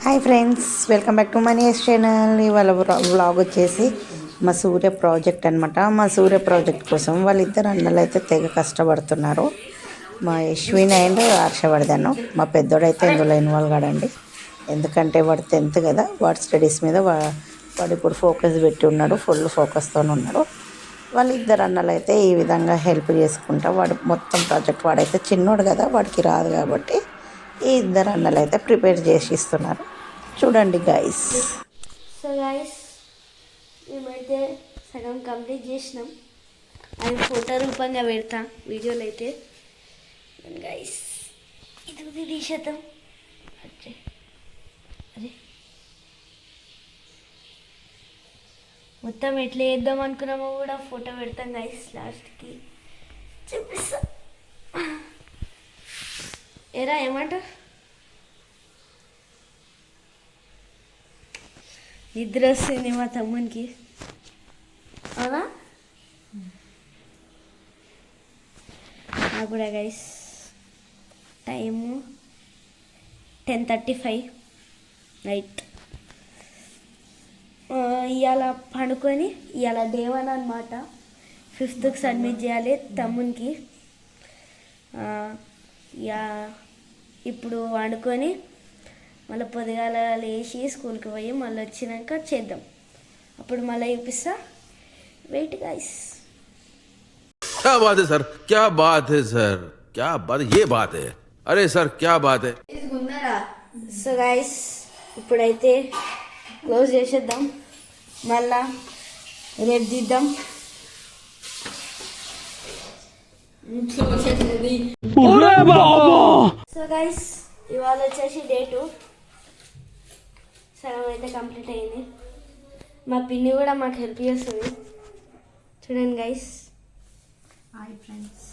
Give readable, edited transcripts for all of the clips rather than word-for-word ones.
Hi friends, welcome back to Manish channel. ఇవాళ vlog వచ్చేసి మా సూర్య ప్రాజెక్ట్ అనమాట. మా సూర్య ప్రాజెక్ట్ కోసం వాళ్ళిద్దరు అన్నలు అయితే తెగ కష్టపడుతున్నారు. మా యశ్విన్ అండ్ హర్షవర్ధన్. మా పెద్దోడైతే ఇందులో ఇన్వాల్వ్ కాడండి, ఎందుకంటే వాడు 10th కదా, వాడి స్టడీస్ మీద వాడు ఇప్పుడు ఫోకస్ పెట్టి ఉన్నాడు, ఫుల్ ఫోకస్తో ఉన్నాడు. వాళ్ళిద్దరు అన్నలు అయితే ఈ విధంగా హెల్ప్ చేసుకుంటా వాడు మొత్తం ప్రాజెక్ట్, వాడైతే చిన్నోడు కదా, వాడికి రాదు కాబట్టి ఈ ఇద్దరు అన్నలు అయితే ప్రిపేర్ చేసి ఇస్తున్నారు. చూడండి గైస్. సో గైస్, మేమైతే సగం కంప్లీట్ చేసినాం. అది ఫోటో రూపంగా పెడతా వీడియోలో అయితే. గైస్ ఇది తీసేద్దాం. అరే మొత్తం ఎట్లా వేద్దాం అనుకున్నామో కూడా ఫోటో పెడతాం గైస్, లాస్ట్కి చూపిస్తా. ఏరా ఏమంటారు? నిద్ర వస్తుంది మా తమ్మునికి, అవునా? నాకు కూడా గైస్. Time 10:35 night. ఇవాళ పండుకొని, ఇవాళ డే 1 అనమాట. 5th సబ్మిట్ చేయాలి తమ్మునికి. ఇప్పుడు వండుకొని మళ్ళీ పొద్దుగాల లేచి స్కూల్కి పోయి మళ్ళీ వచ్చినాక చేద్దాం. అప్పుడు మళ్ళీ చూపిస్తా. Wait guys. क्या बात है सर, क्या बात है सर, क्या बात है, ये बात है, अरे सर क्या बात है. సో గైస్, ఇప్పుడైతే క్లోజ్ చేసేద్దాం, మళ్ళా రేపు దిద్దాం. సో గైస్, ఇవాళ వచ్చేసి డే 2. సగం అయితే కంప్లీట్ అయింది. మా పిన్ని కూడా మాకు హెల్ప్ చేస్తుంది. చూడండి గైస్. Hi friends.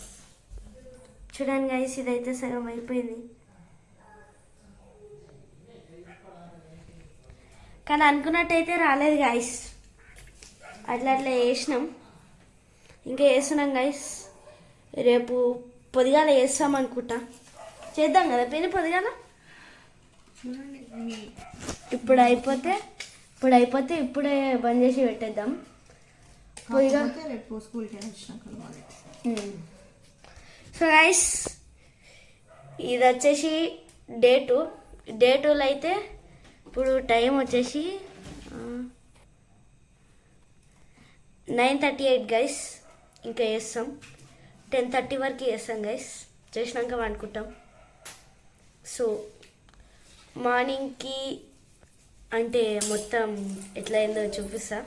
చూడండి గైస్, ఇదైతే సగం అయిపోయింది. కానీ అనుకున్నట్టయితే రాలేదు గైస్. అట్లా వేసినాం, ఇంకా వేస్తున్నాం గైస్. రేపు పొద్దుగాల వేస్తాం అనుకుంటా. చేద్దాం కదా పిన్ని పొద్దుగాల. ఇప్పుడు అయిపోతే ఇప్పుడే బంద్ చేసి పెట్టేద్దాం. పొద్దుగా సో గైస్, ఇది వచ్చేసి డే 2. డే 2లో అయితే ఇప్పుడు టైం వచ్చేసి 9:38 గైస్. ఇంకా వేస్తాం 10:30 వరకు వేస్తాం గైస్. చేసినాక వండుకుంటాం. సో మార్నింగ్కి అంటే మొత్తం ఎట్లా అయిందో చూపిస్తా.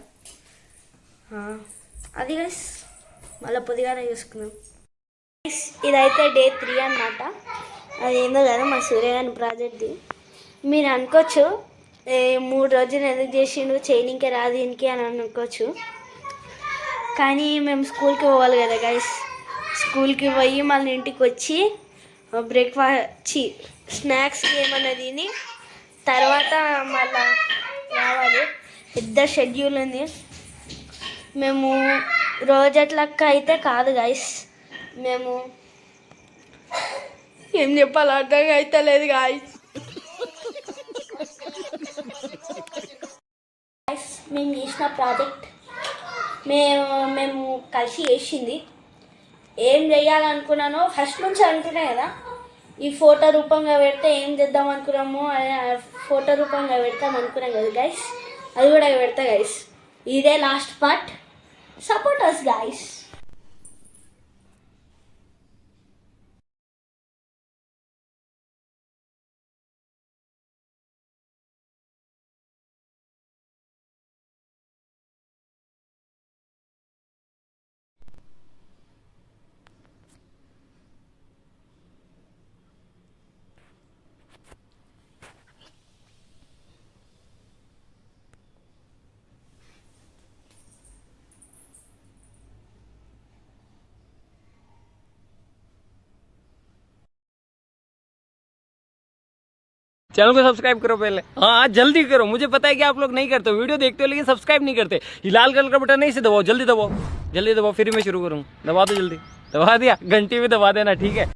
అది గైస్ మళ్ళీ పొద్దుగానే చూసుకుందాం. ఇదైతే డే 3 అన్నమాట. అది ఏందో కదా మా సూర్యగాని ప్రాజెక్ట్ది. మీరు అనుకోవచ్చు 3 రోజులు ఎందుకు చేసిండు, చేయనికే రాదు దీనికి అని అనుకోవచ్చు. కానీ మేము స్కూల్కి పోవాలి కదా గైస్. స్కూల్కి పోయి మళ్ళీ ఇంటికి వచ్చి బ్రేక్ఫాస్ట్ స్నాక్స్కి ఏమన్నా తిని తర్వాత మళ్ళా రావాలి. పెద్ద షెడ్యూల్ ఉంది. మేము రోజట్లక్క అయితే కాదు గైస్. మేము ఏం చెప్పాలి అర్థం అయితే లేదు గైస్. మేము చేసిన ప్రాజెక్ట్ మేము కలిసి చేసింది. ఏం చేయాలనుకున్నానో ఫస్ట్ నుంచి అనుకున్నా కదా, ఈ ఫోటో రూపంగా పెడితే ఏం చేద్దాం అనుకున్నాము, ఫోటో రూపంగా పెడతాం అనుకున్నాం కదా గైస్. అది కూడా పెడతా గైస్. ఇదే last part. Support us guys. Channel को सब्सक्राइब करो पहले। हाँ जल्दी करो, मुझे पता है कि आप लोग नहीं करते हो, वीडियो देखते हो लेकिन सब्सक्राइब नहीं करते। ये लाल कलर का बटन नहीं से दबाओ, जल्दी दबाओ, जल्दी दबाओ, फिर मैं शुरू करूँ। दबा दो जल्दी, दबा दिया, घंटी भी दबा देना, ठीक है।